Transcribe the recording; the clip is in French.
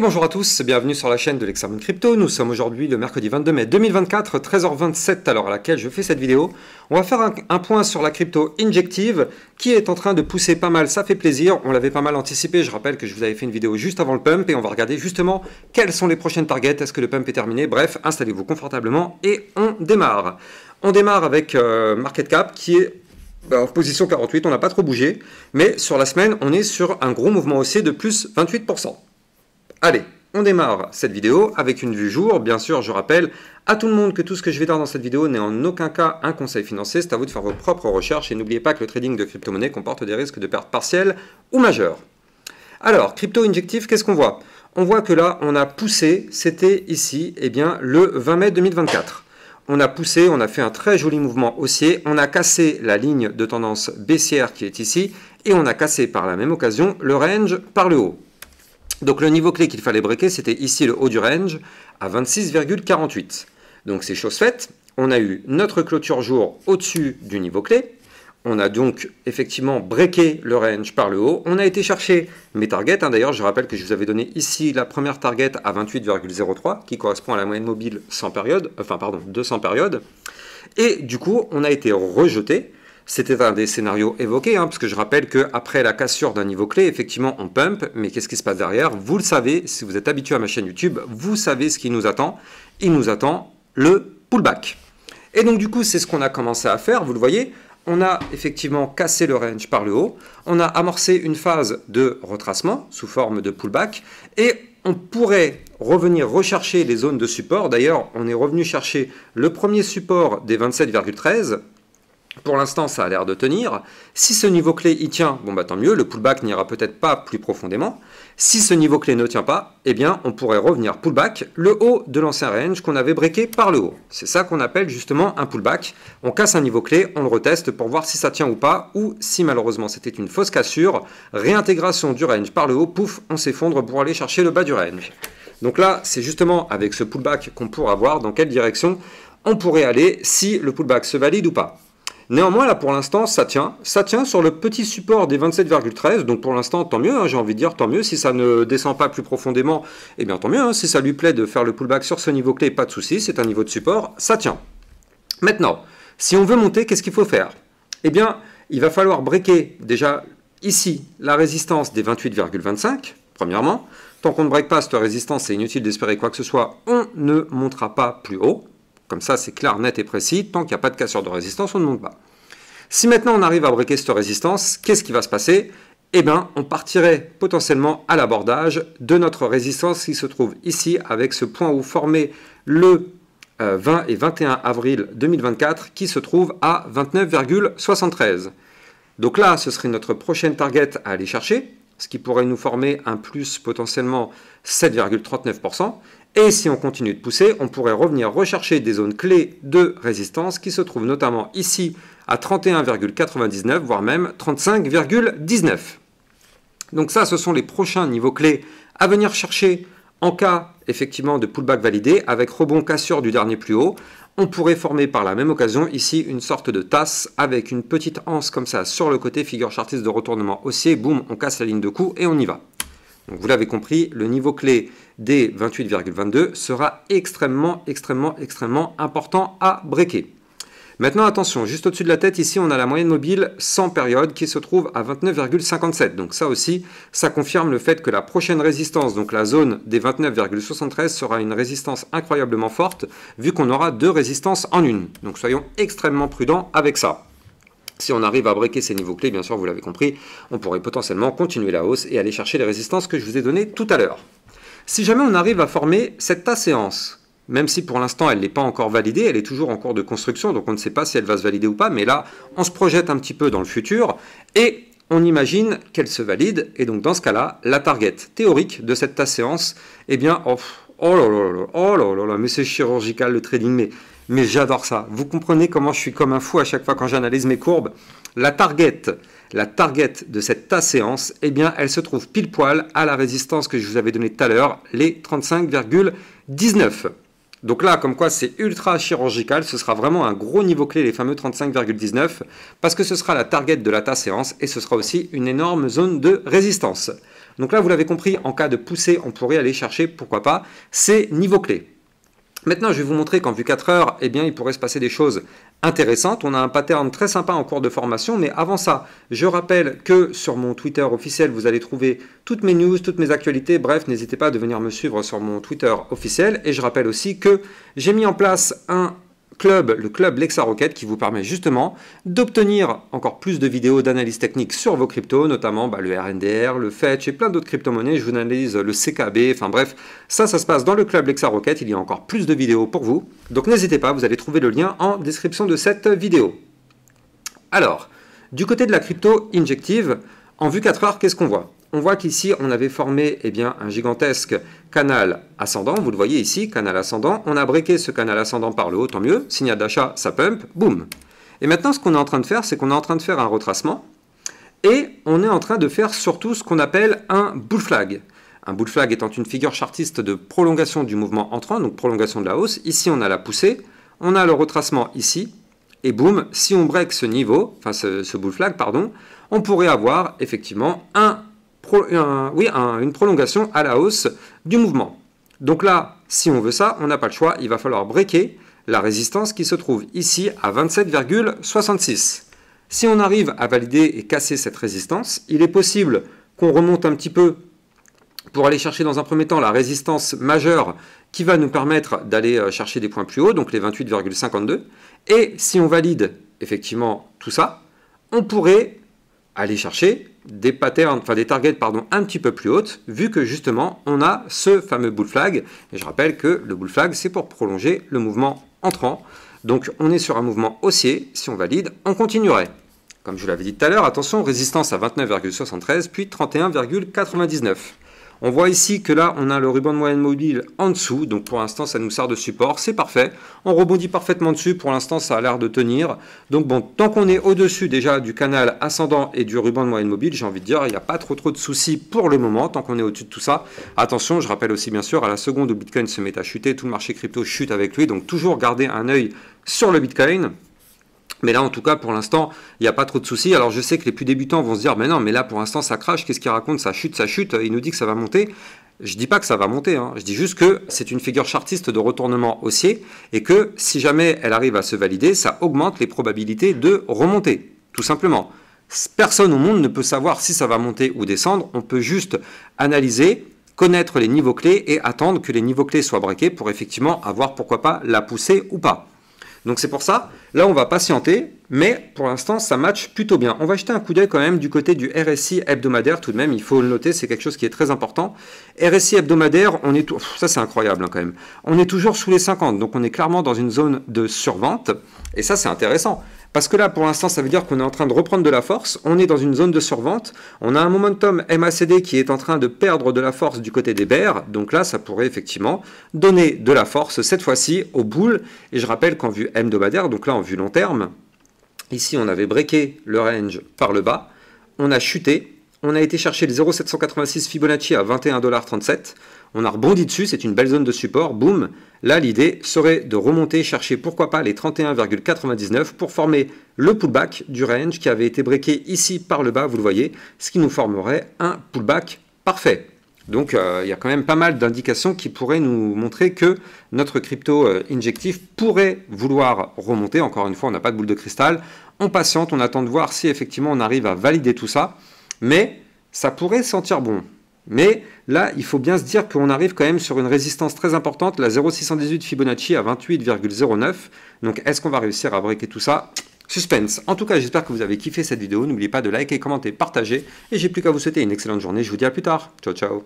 bonjour à tous, bienvenue sur la chaîne de l'Examen Crypto. Nous sommes aujourd'hui le mercredi 22 mai 2024, 13h27 à l'heure à laquelle je fais cette vidéo. On va faire un point sur la crypto Injective qui est en train de pousser pas mal, ça fait plaisir. On l'avait pas mal anticipé, je rappelle que je vous avais fait une vidéo juste avant le pump et on va regarder justement quelles sont les prochaines targets, est-ce que le pump est terminé. Bref, installez-vous confortablement et on démarre. On démarre avec Market Cap qui est en position 48, on n'a pas trop bougé, mais sur la semaine, on est sur un gros mouvement haussier de plus 28%. Allez, on démarre cette vidéo avec une vue jour. Bien sûr, je rappelle à tout le monde que tout ce que je vais dire dans cette vidéo n'est en aucun cas un conseil financier. C'est à vous de faire vos propres recherches et n'oubliez pas que le trading de crypto-monnaie comporte des risques de perte partielle ou majeure. Alors, crypto injective, qu'est-ce qu'on voit? On voit que là, on a poussé, c'était ici, eh bien, le 20 mai 2024. On a poussé, on a fait un très joli mouvement haussier, on a cassé la ligne de tendance baissière qui est ici et on a cassé par la même occasion le range par le haut. Donc le niveau clé qu'il fallait breaker, c'était ici le haut du range à 26,48. Donc c'est chose faite. On a eu notre clôture jour au-dessus du niveau clé. On a donc effectivement breaké le range par le haut. On a été chercher mes targets. D'ailleurs, je rappelle que je vous avais donné ici la première target à 28,03 qui correspond à la moyenne mobile 100 périodes, 200 périodes. Et du coup, on a été rejeté. C'était un des scénarios évoqués, parce que je rappelle qu'après la cassure d'un niveau clé, effectivement, on pump, mais qu'est-ce qui se passe derrière? Vous le savez, si vous êtes habitué à ma chaîne YouTube, vous savez ce qui nous attend. Il nous attend le pullback. Et donc, du coup, c'est ce qu'on a commencé à faire, vous le voyez. On a effectivement cassé le range par le haut. On a amorcé une phase de retracement sous forme de pullback. Et on pourrait revenir rechercher les zones de support. D'ailleurs, on est revenu chercher le premier support des 27,13. Pour l'instant, ça a l'air de tenir. Si ce niveau clé y tient, bon bah tant mieux, le pullback n'ira peut-être pas plus profondément. Si ce niveau clé ne tient pas, eh bien on pourrait revenir pullback, le haut de l'ancien range qu'on avait breaké par le haut. C'est ça qu'on appelle justement un pullback. On casse un niveau clé, on le reteste pour voir si ça tient ou pas, ou si malheureusement c'était une fausse cassure, réintégration du range par le haut, pouf, on s'effondre pour aller chercher le bas du range. Donc là, c'est justement avec ce pullback qu'on pourra voir dans quelle direction on pourrait aller si le pullback se valide ou pas. Néanmoins, là, pour l'instant, ça tient sur le petit support des 27,13. Donc, pour l'instant, tant mieux, j'ai envie de dire, tant mieux. Si ça ne descend pas plus profondément, eh bien, tant mieux. Si ça lui plaît de faire le pullback sur ce niveau clé, pas de souci. C'est un niveau de support, ça tient. Maintenant, si on veut monter, qu'est-ce qu'il faut faire? Eh bien, il va falloir breaker déjà ici la résistance des 28,25, premièrement. Tant qu'on ne break pas cette résistance, c'est inutile d'espérer quoi que ce soit. On ne montera pas plus haut. Comme ça, c'est clair, net et précis. Tant qu'il n'y a pas de cassure de résistance, on ne monte pas. Si maintenant on arrive à breaker cette résistance, qu'est-ce qui va se passer? Eh bien, on partirait potentiellement à l'abordage de notre résistance qui se trouve ici, avec ce point où formé le 20 et 21 avril 2024, qui se trouve à 29,73. Donc là, ce serait notre prochaine target à aller chercher, ce qui pourrait nous former un plus potentiellement 7,39%. Et si on continue de pousser, on pourrait revenir rechercher des zones clés de résistance qui se trouvent notamment ici à 31,99, voire même 35,19. Donc ça, ce sont les prochains niveaux clés à venir chercher en cas effectivement de pullback validé avec rebond cassure du dernier plus haut. On pourrait former par la même occasion ici une sorte de tasse avec une petite anse comme ça sur le côté, figure chartiste de retournement haussier. Boum, on casse la ligne de coup et on y va. Donc vous l'avez compris, le niveau clé des 28,22 sera extrêmement important à breaker. Maintenant attention, juste au-dessus de la tête, ici on a la moyenne mobile 100 périodes qui se trouve à 29,57. Donc ça aussi, ça confirme le fait que la prochaine résistance, donc la zone des 29,73 sera une résistance incroyablement forte vu qu'on aura deux résistances en une. Donc soyons extrêmement prudents avec ça. Si on arrive à breaker ces niveaux clés, bien sûr, vous l'avez compris, on pourrait potentiellement continuer la hausse et aller chercher les résistances que je vous ai données tout à l'heure. Si jamais on arrive à former cette tasse-séance, même si pour l'instant elle n'est pas encore validée, elle est toujours en cours de construction, donc on ne sait pas si elle va se valider ou pas, mais là, on se projette un petit peu dans le futur et on imagine qu'elle se valide. Et donc dans ce cas-là, la target théorique de cette tasse-séance, eh bien, oh là là, mais c'est chirurgical le trading, mais j'adore ça. Vous comprenez comment je suis comme un fou à chaque fois quand j'analyse mes courbes. La target de cette tasse-séance, eh bien, elle se trouve pile poil à la résistance que je vous avais donnée tout à l'heure, les 35,19. Donc là, comme quoi c'est ultra chirurgical, ce sera vraiment un gros niveau clé, les fameux 35,19, parce que ce sera la target de la tasse-séance et ce sera aussi une énorme zone de résistance. Donc là, vous l'avez compris, en cas de poussée, on pourrait aller chercher, pourquoi pas, ces niveaux clés. Maintenant, je vais vous montrer qu'en vue 4 heures, eh bien, il pourrait se passer des choses intéressantes. On a un pattern très sympa en cours de formation, mais avant ça, je rappelle que sur mon Twitter officiel, vous allez trouver toutes mes news, toutes mes actualités. Bref, n'hésitez pas à venir me suivre sur mon Twitter officiel. Et je rappelle aussi que j'ai mis en place un club, le club Lexa Rocket, qui vous permet justement d'obtenir encore plus de vidéos d'analyse technique sur vos cryptos, notamment le RNDR, le Fetch et plein d'autres crypto-monnaies. Je vous analyse le CKB, enfin bref, ça se passe dans le club Lexa Rocket. Il y a encore plus de vidéos pour vous. Donc n'hésitez pas, vous allez trouver le lien en description de cette vidéo. Alors, du côté de la crypto injective, en vue 4 heures, qu'est-ce qu'on voit? On voit qu'ici, on avait formé un gigantesque canal ascendant. Vous le voyez ici, canal ascendant. On a breaké ce canal ascendant par le haut, tant mieux. Signal d'achat, ça pump, boum. Et maintenant, ce qu'on est en train de faire, c'est qu'on est en train de faire un retracement. Et on est en train de faire surtout ce qu'on appelle un bull flag. Un bull flag étant une figure chartiste de prolongation du mouvement entrant, donc prolongation de la hausse. Ici, on a la poussée. On a le retracement ici. Et boum, si on break ce niveau, enfin ce bull flag, pardon, on pourrait avoir effectivement une prolongation à la hausse du mouvement. Donc là, si on veut ça, on n'a pas le choix, il va falloir breaker la résistance qui se trouve ici à 27,66. Si on arrive à valider et casser cette résistance, il est possible qu'on remonte un petit peu pour aller chercher dans un premier temps la résistance majeure qui va nous permettre d'aller chercher des points plus hauts, donc les 28,52. Et si on valide effectivement tout ça, on pourrait aller chercher des patterns, enfin des targets un petit peu plus hautes, vu que justement on a ce fameux bull flag. Et je rappelle que le bull flag, c'est pour prolonger le mouvement entrant. Donc on est sur un mouvement haussier. Si on valide, on continuerait. Comme je vous l'avais dit tout à l'heure, attention, résistance à 29,73, puis 31,99. On voit ici que là, on a le ruban de moyenne mobile en dessous. Donc pour l'instant, ça nous sert de support. C'est parfait. On rebondit parfaitement dessus. Pour l'instant, ça a l'air de tenir. Donc bon, tant qu'on est au-dessus déjà du canal ascendant et du ruban de moyenne mobile, j'ai envie de dire, il n'y a pas trop de soucis pour le moment. Tant qu'on est au-dessus de tout ça. Attention, je rappelle aussi bien sûr, à la seconde où Bitcoin se met à chuter, tout le marché crypto chute avec lui. Donc toujours garder un œil sur le Bitcoin. Mais là, en tout cas, pour l'instant, il n'y a pas trop de soucis. Alors, je sais que les plus débutants vont se dire, mais non, mais là, pour l'instant, ça crache. Qu'est-ce qu'il raconte? Ça chute, il nous dit que ça va monter. Je ne dis pas que ça va monter, hein. Je dis juste que c'est une figure chartiste de retournement haussier et que si jamais elle arrive à se valider, ça augmente les probabilités de remonter, tout simplement. Personne au monde ne peut savoir si ça va monter ou descendre. On peut juste analyser, connaître les niveaux clés et attendre que les niveaux clés soient breakés pour effectivement avoir, pourquoi pas, la poussée ou pas. Donc c'est pour ça, là on va patienter, mais pour l'instant ça match plutôt bien. On va jeter un coup d'œil quand même du côté du RSI hebdomadaire tout de même, il faut le noter, c'est quelque chose qui est très important. RSI hebdomadaire, on est ça c'est incroyable quand même. On est toujours sous les 50, donc on est clairement dans une zone de survente, et ça c'est intéressant. Parce que là, pour l'instant, ça veut dire qu'on est en train de reprendre de la force. On est dans une zone de survente. On a un momentum MACD qui est en train de perdre de la force du côté des bears. Donc là, ça pourrait effectivement donner de la force, cette fois-ci, au bull. Et je rappelle qu'en vue hebdomadaire, donc là, en vue long terme, ici, on avait breaké le range par le bas. On a chuté. On a été chercher le 0,786 Fibonacci à 21,37 $. On a rebondi dessus, c'est une belle zone de support, boum. Là, l'idée serait de remonter, chercher pourquoi pas les 31,99 pour former le pullback du range qui avait été breaké ici par le bas, vous le voyez, ce qui nous formerait un pullback parfait. Donc, il y a quand même pas mal d'indications qui pourraient nous montrer que notre crypto injectif pourrait vouloir remonter. Encore une fois, on n'a pas de boule de cristal. On patiente, on attend de voir si effectivement on arrive à valider tout ça. Mais ça pourrait sentir bon. Mais là, il faut bien se dire qu'on arrive quand même sur une résistance très importante, la 0,618 Fibonacci à 28,09. Donc, est-ce qu'on va réussir à breaker tout ça? Suspense. En tout cas, j'espère que vous avez kiffé cette vidéo. N'oubliez pas de liker, commenter, partager. Et j'ai plus qu'à vous souhaiter une excellente journée. Je vous dis à plus tard. Ciao, ciao.